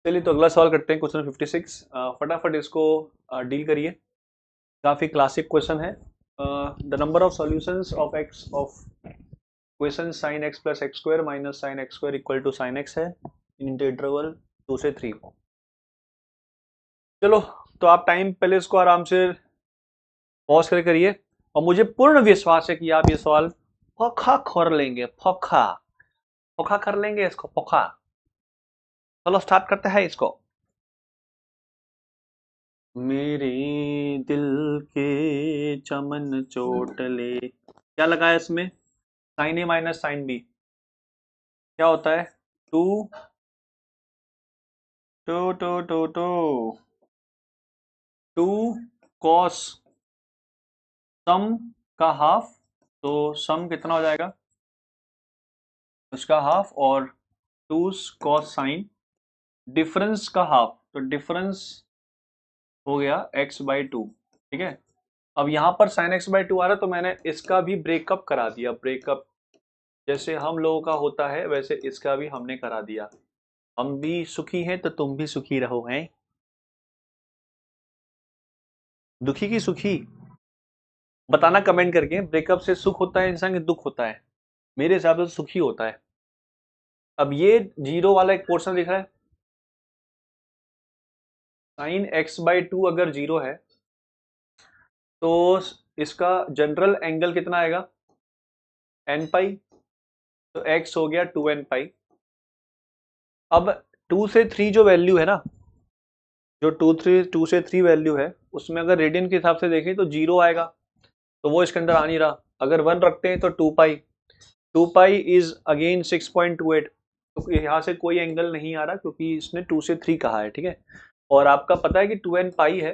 चलिए तो अगला सवाल करते हैं, क्वेश्चन 56। फटाफट इसको डील करिए। काफी क्लासिक क्वेश्चन है। The number of solutions of X of question sine X plus X square minus sine X square equal to sine X है इन द इंटरवल 2 से 3। चलो, तो आप टाइम पहले इसको आराम से पॉज करके करिए, और मुझे पूर्ण विश्वास है कि आप ये सवाल फोखा कर लेंगे। फोखा फोखा कर लेंगे इसको, फोखा। चलो स्टार्ट करते हैं इसको। मेरे दिल के चमन चोटले, क्या लगा है इसमें? Sine A minus sine B क्या होता है? Two two two two two two cos sum का हाफ। तो सम कितना हो जाएगा? उसका हाफ। और टू कॉस साइन डिफरेंस का हाफ, तो डिफरेंस हो गया एक्स बाई टू। ठीक है, अब यहाँ पर साइन एक्स बाई टू आ रहा है, तो मैंने इसका भी ब्रेकअप करा दिया। ब्रेकअप जैसे हम लोगों का होता है वैसे इसका भी हमने करा दिया। हम भी सुखी हैं तो तुम भी सुखी रहो। हैं दुखी की सुखी? बताना कमेंट करके, ब्रेकअप से सुख होता है इंसान के दुख होता है? मेरे हिसाब से सुखी होता है। अब ये जीरो वाला एक पोर्शन दिख रहा है, साइन एक्स बाई टू अगर जीरो है तो इसका जनरल एंगल कितना आएगा? एन पाई। तो एक्स हो गया 2n पाई। अब 2 से 3 जो वैल्यू है ना, जो 2 से 3 वैल्यू है, उसमें अगर रेडियन के हिसाब से देखें तो जीरो आएगा, तो वो इसके अंदर आ नहीं रहा। अगर 1 रखते हैं तो 2 पाई। 2 पाई इज अगेन 6.28। तो यहाँ से कोई एंगल नहीं आ रहा क्योंकि इसने 2 से 3 कहा है। ठीक है, और आपका पता है कि 2n पाई है,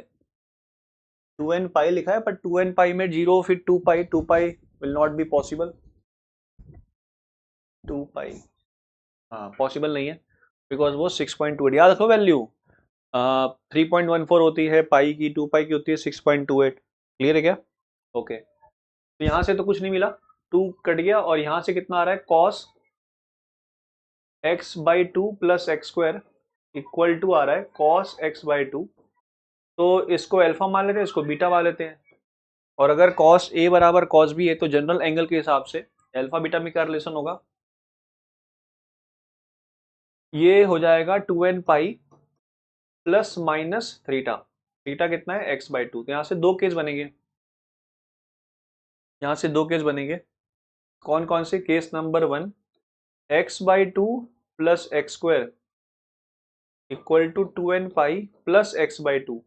2n पाई लिखा है, पर 2n पाई में जीरो, फिर 2 पाई, 2 पाई विल नॉट बी पॉसिबल। 2 पाई हाँ पॉसिबल नहीं है, बिकॉज वो 6.28, याद रखो वैल्यू। 3.14 होती है पाई की, 2 पाई की होती है 6.28। क्लियर है क्या? ओके, तो यहाँ से तो कुछ नहीं मिला, 2 कट गया, और यहाँ से कितना आ रहा है? Cos X by two plus X square equal to आ रहा है कॉस एक्स बाई टू। तो इसको अल्फा मान लेते हैं, इसको बीटा मान लेते हैं। और अगर कॉस ए बराबर कॉस बी है तो जनरल एंगल के हिसाब से अल्फा बीटा में क्या रिलेशन होगा? ये हो जाएगा 2n pi plus minus theta. Theta कितना है? X by to. तो यहाँ से दो केस बनेंगे, यहाँ से दो केस बनेंगे। कौन कौन से? Case number 1, X by two plus X square equal to 2n pi plus X by two.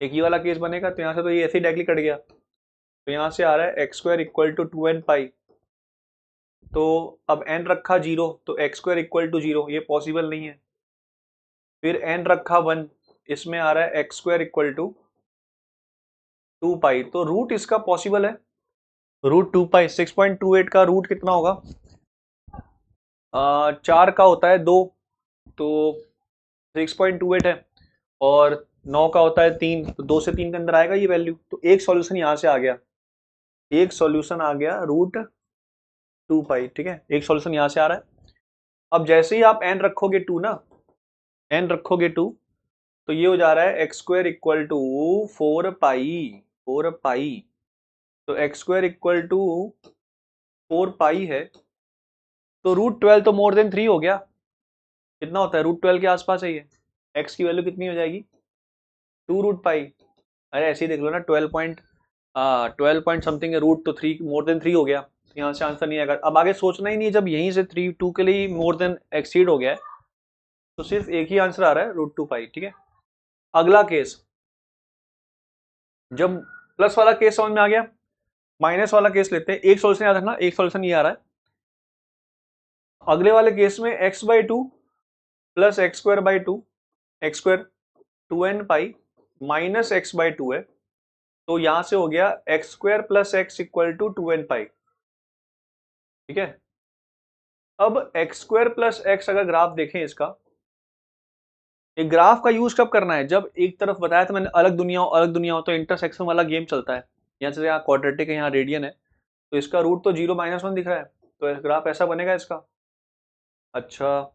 एक ये वाला केस बनेगा, तो यहाँ से तो ये ऐसे ही डायरेक्टली कट गया, तो यहाँ से आ रहा है X square equal to 2n pi. तो अब n रखा जीरो, तो X square equal to zero, ये पॉसिबल नहीं है। फिर n रखा 1, इसमें आ रहा है एक्स स्क्वायर इक्वल टू 2 पाई। तो रूट इसका पॉसिबल है, रूट 2 पाई। 6.28 का रूट कितना होगा? 4 का होता है 2, तो 6.28 है, और 9 का होता है 3, तो 2 से 3 के अंदर आएगा ये वैल्यू। तो एक सॉल्यूशन यहाँ से आ गया, एक सॉल्यूशन आ गया रूट 2 पाई। ठीक है, एक सॉल्यूशन यहाँ से आ रहा है। अब जैसे ही आप n रखोगे 2 ना, n रखोगे 2, तो ये हो जा रहा है एक्स स्क्वायर इक्वल टू 4 पाई। 4 पाई, तो एक्स स्क्वायर इक्वल टू 4 पाई है, तो रूट 12 तो मोर देन 3 हो गया। कितना होता है? रूट 12 के आसपास है ये। एक्स की वैल्यू कितनी हो जाएगी? 2 रूट पाई। अरे ऐसे ही देख लो ना, 12 पॉइंट समथिंग है, रूट तो 3 मोर देन 3 हो गया, तो यहाँ से आंसर नहीं आएगा। अब आगे सोचना ही नहीं, जब यहीं से 3 2 के लिए मोर देन एक्सीड हो गया है, तो सिर्फ एक ही आंसर आ रहा है, रूट 2 पाई। ठीक है, अगला केस, जब प्लस वाला केस समझ में आ गया, माइनस वाला केस लेते हैं। एक सॉल्यूशन याद रखना, एक सॉल्यूशन ये आ रहा है। अगले वाले केस में X by two plus X square by two, X square 2n pi minus X by two है, तो यहां से हो गया X square plus X equal to 2n pi. ठीक है, अब एक्स स्क्वायर प्लस एक्स अगर ग्राफ देखें इसका, एक ग्राफ का यूज कब करना है? जब एक तरफ बताया था मैंने, अलग दुनिया हो अलग दुनिया हो, तो इंटरसेक्शन वाला गेम चलता है। यहाँ से यहाँ क्वाड्रेटिक है, यहाँ रेडियन है, तो इसका रूट तो 0 - 1 दिख रहा है, तो ग्राफ ऐसा बनेगा इसका। अच्छा,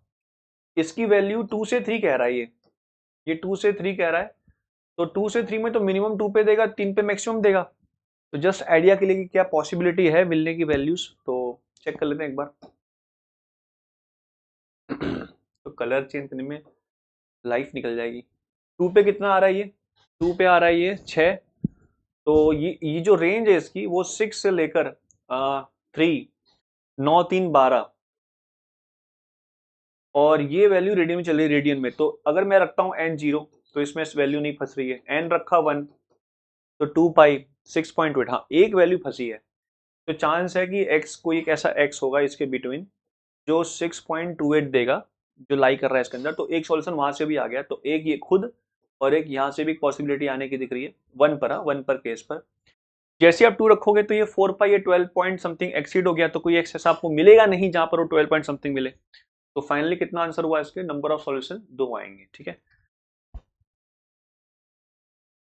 इसकी वैल्यू 2 से 3 कह रहा है, ये 2 से 3 कह रहा है, तो 2 से 3 में तो मिनिमम 2 पे देगा, 3 पे मैक्सिमम देगा। तो जस्ट आइडिया के लिए कि क्या पॉसिबिलिटी है मिलने की वैल्यूज, तो चेक कर लेते हैं एक बार। तो कलर चेंज करने में लाइफ निकल जाएगी। 2 पे कितना आ रहा है ये, 2 पे आ रहा है ये 6। तो ये जो रेंज है इसकी वो 6 से लेकर 3, 9, 3, 12, और ये वैल्यू रेडियन में चल रही है, रेडियन में। तो अगर मैं रखता हूँ n0 तो इसमें वैल्यू नहीं फंस रही है, n रखा 1 तो 2 पाई 6.8, हाँ एक वैल्यू फंसी है। तो चांस है कि x कोई एक ऐसा x होगा इसके बिटवीन जो 6.28 देगा, जो लाई कर रहा है इसके अंदर। तो एक सॉल्यूशन वहां से भी आ गया, तो एक ये खुद और एक यहाँ से भी पॉसिबिलिटी आने की दिख रही है, 1 पर, 1 पर केस पर। जैसे आप 2 रखोगे तो ये 4 पाई, ये 12 पॉइंट समथिंग एक्सीड हो गया, तो कोई एक्स ऐसा आपको मिलेगा नहीं जहां पर वो 12 पॉइंट समथिंग मिले। तो फाइनली कितना आंसर हुआ इसके, नंबर ऑफ सॉल्यूशन 2 आएंगे, ठीक है।